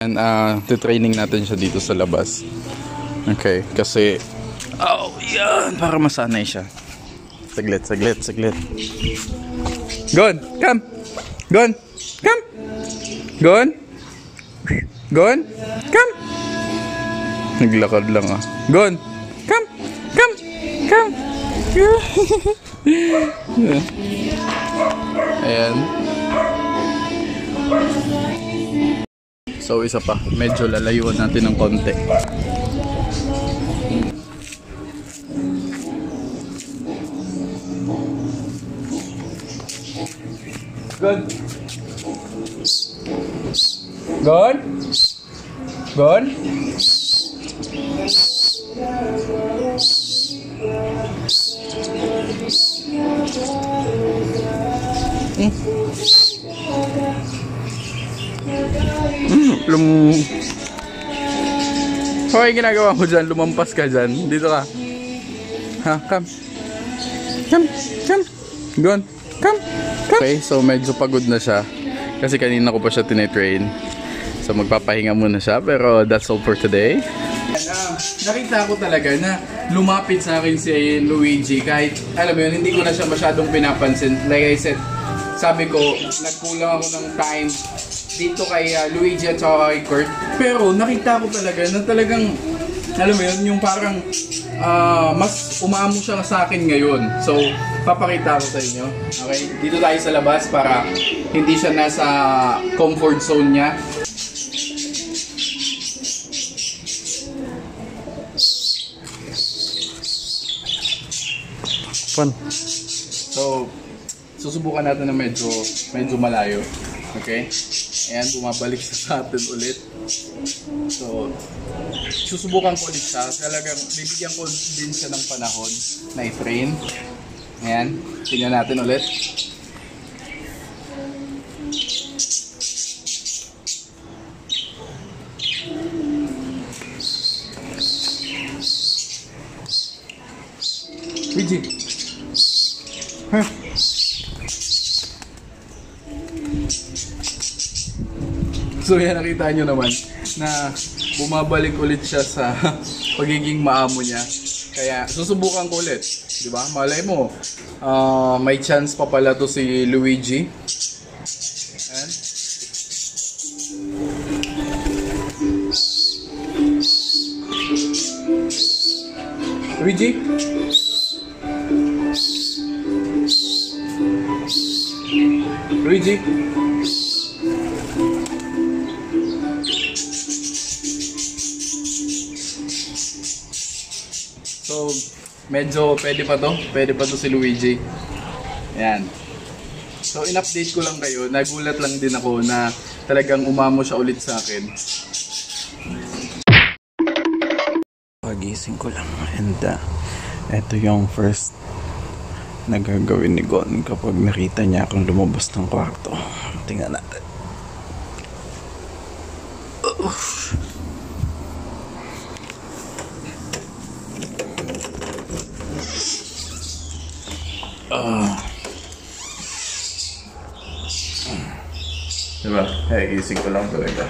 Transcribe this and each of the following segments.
And training natin siya dito sa labas. Okay, kasi yan, para masanay siya. Saglit. Gon, come. Gon, come. Gon. Gon, come. Naglakad lang Gon, come. Ayan. So isa pa, medyo lalayuan natin ng konti. Gon. Gon. Gon. Hoy, ginagawa mo dyan? Lumampas ka dyan. Dito ka. Ha? Come. Gon. Come. Okay, so medyo pagod na siya. Kasi kanina ko pa siya tinetrain. So magpapahinga muna siya. Pero that's all for today. Nakita ko talaga na lumapit sa akin si Luigi. Kahit, alam mo yun, hindi ko na siya masyadong pinapansin. Like I said, sabi ko, nagkulang ako ng time dito kay Luigi at saka kay Kurt. Pero nakita ko talaga na talagang, alam mo yun, yung parang mas umaamo siya sa akin ngayon. So, papakita ko sa inyo. Okay? Dito tayo sa labas para hindi siya nasa comfort zone niya. Fun. So, susubukan natin na medyo malayo. Okay? Ayan, bumabalik siya sa atin ulit. So, susubukan ko ulit siya. Talagang bibigyan ko din siya ng panahon na i-train. Ayan, tingnan natin ulit. Luigi. Huh? So yan, nakita nyo naman na bumabalik ulit siya sa pagiging maamo niya. Kaya susubukan ko ulit, di ba? Malay mo, may chance pa pala to si Luigi. Ayan. Luigi? Luigi? So, medyo pwede pa to si Luigi. Ayan. So, in-update ko lang kayo. Nagulat lang din ako na talagang umamo siya ulit sa akin. Pagising ko lang. And ito yung first na gagawin ni Gon kapag nakita niya akong lumabas ng kwarto. Tingnan natin. Diba? Gising ko lang talaga.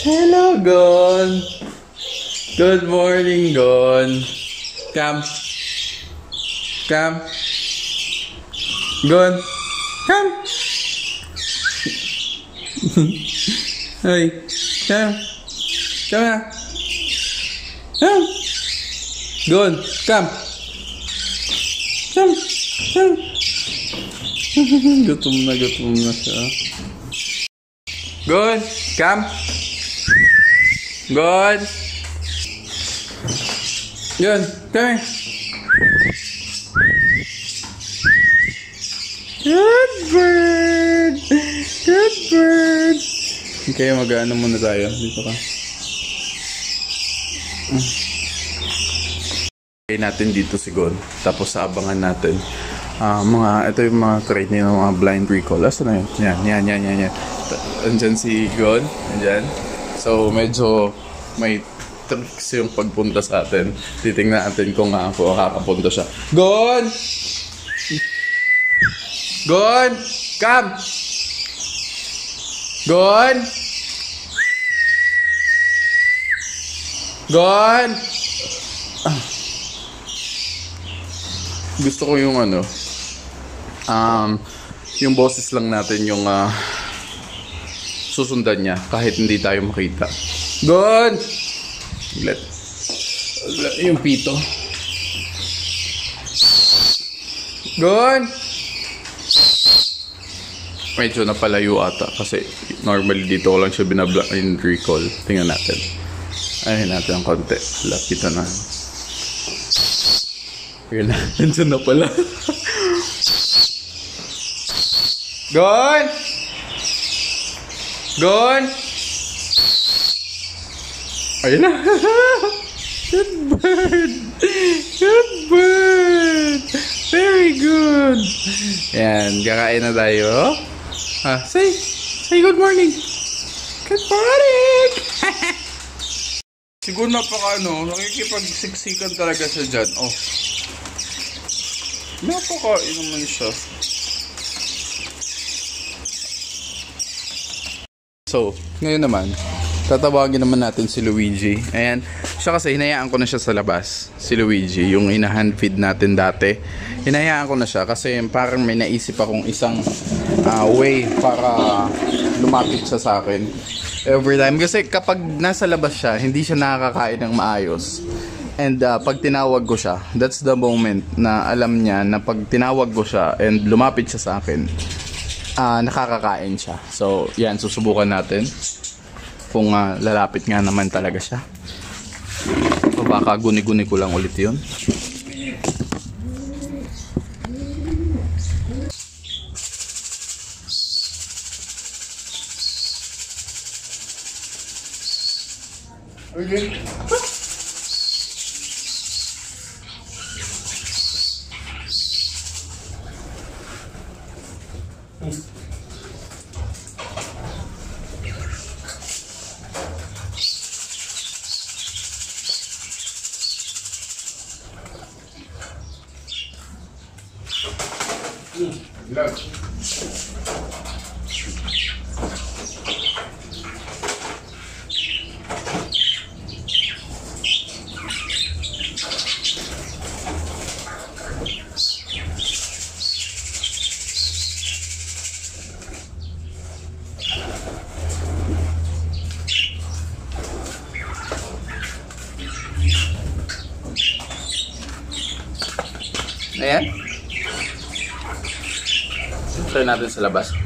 Hello, Gon. Good morning, Gon. Come. Gon. Come. Hey. Come. Come. Gon. Come. Gutom na siya. Gon. Come. Gon. Gon. Come. Good bird. Okay, mag-ano muna tayo. Dito ka. Okay natin dito si Gon. Tapos abangan natin. Ito yung mga training ng mga blind recall. Asa na yun? Yan. Andyan si Gon. Andyan. So medyo may tricks yung pagpunta sa atin. Titingnan natin kung makakapunta siya. Gon! Gon! Come! Gon! Gon! Gusto ko yung yung boses lang natin yung susundan niya kahit hindi tayo makita. Gon! Yung pito. Gon! Medyo napalayo ata kasi normally dito ko lang siya binablock in recall. Tingnan natin. Ayun natin ang konti. Lapitan na. Yun na. Nandiyan na pala. Gon! Gon! Ayun na. Good bird! Good bird! Very good! Yan. Kakain na tayo. Say good morning! Good morning! Siguro nakikipagsiksikan talaga siya dyan. Oh. Napakain naman siya. So, ngayon naman, tatawagin naman natin si Luigi. Ayan. Siya kasi, hinayaan ko na siya sa labas. Si Luigi, yung ina-hand feed natin dati. Hinayaan ko na siya kasi parang may naisip akong isang way para lumapit siya sa akin. Every time. Kasi kapag nasa labas siya, hindi siya nakakakain ng maayos. And pag tinawag ko siya, that's the moment na alam niya na pag tinawag ko siya and lumapit siya sa akin, nakakakain siya. So, yan, susubukan natin kung lalapit nga naman talaga siya. So, baka guni-guni ko lang ulit yun. Okay. Ayan. Try natin sa labas.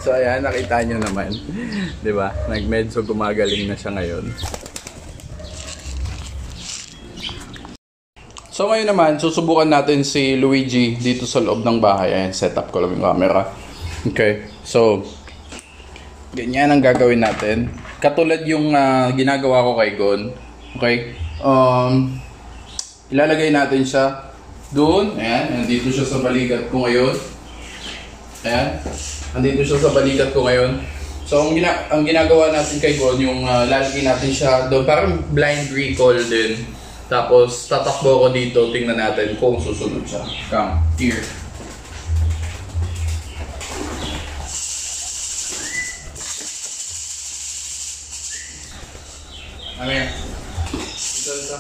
So ayan, nakita nyo naman, 'di ba? Medyo gumagaling na siya ngayon. So ngayon naman, susubukan natin si Luigi dito sa loob ng bahay. Ayan, setup ko lang yung camera. Okay, so ganyan ang gagawin natin. Katulad yung ginagawa ko kay Gon. Okay, ilalagay natin siya doon. Ayan, nandito siya sa balikat ko ngayon. Ayan, nandito siya sa balikat ko ngayon. So ang ginagawa natin kay Gon, yung lalagay natin siya doon, parang blind recall din. Tapos tatakbo ko dito, tingnan natin kung susunod siya. Come, here. Amen. Ito.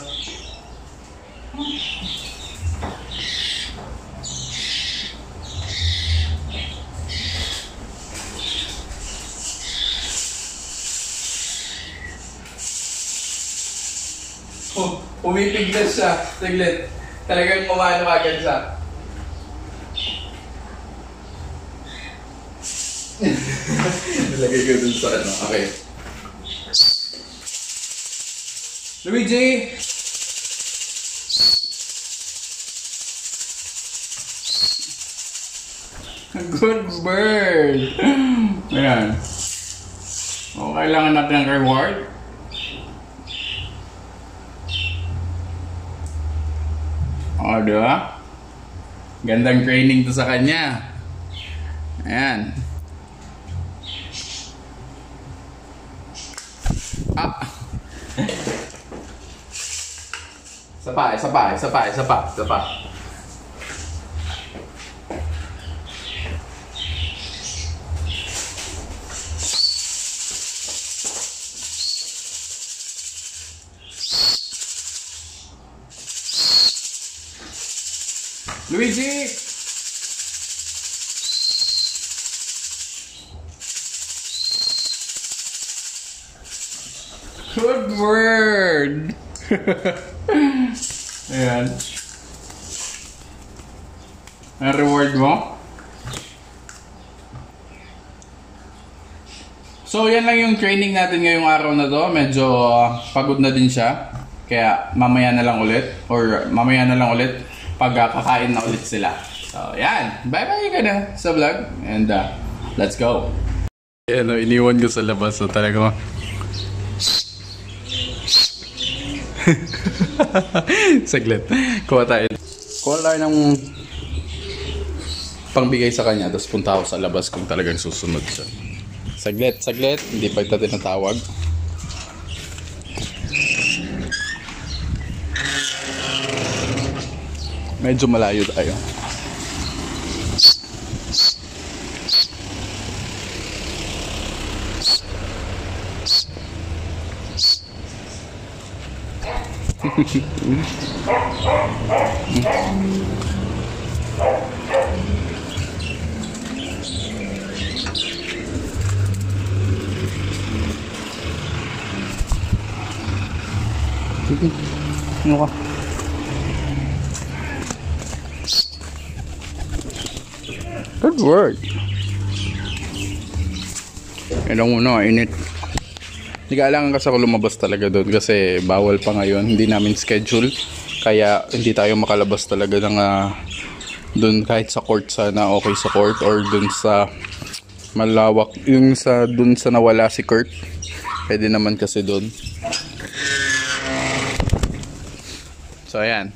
Pumipiglas siya. Saglit. Talagang umano agad siya. Nilagay ko dun sa ano. Okay. Luigi! Good bird! Ayan. O, kailangan natin ng reward. O, diba? Gandang training to sa kanya. Ayan. Ah! Isa pa. Luigi! Good word! Ayan. Ang reward mo. So, yan lang yung training natin ngayong araw na to. Medyo pagod na din siya. Kaya mamaya na lang ulit. Or mamaya na lang ulit pag kakain na ulit sila. So, yan. Bye-bye ka na sa vlog. And let's go. Ayan, iniwan ko sa labas. So, talaga saglit. Kuha tayo ng pangbigay sa kanya. Tapos punta ako sa labas kung talagang susunod siya. Saglit. Hindi pa ito tinatawag. Medyo malayo tayo. Ano ka? Good work. Yan ang muna, init. Hindi kailangan kasi ako lumabas talaga doon kasi bawal pa ngayon. Hindi namin schedule. Kaya hindi tayo makalabas talaga ng doon kahit sa court sana okay sa court or doon sa malawak. Yung sa doon sa nawala si Kurt. Pwede naman kasi doon. So ayan.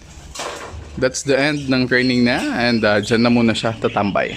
That's the end ng training na and dyan na muna siya tatambay.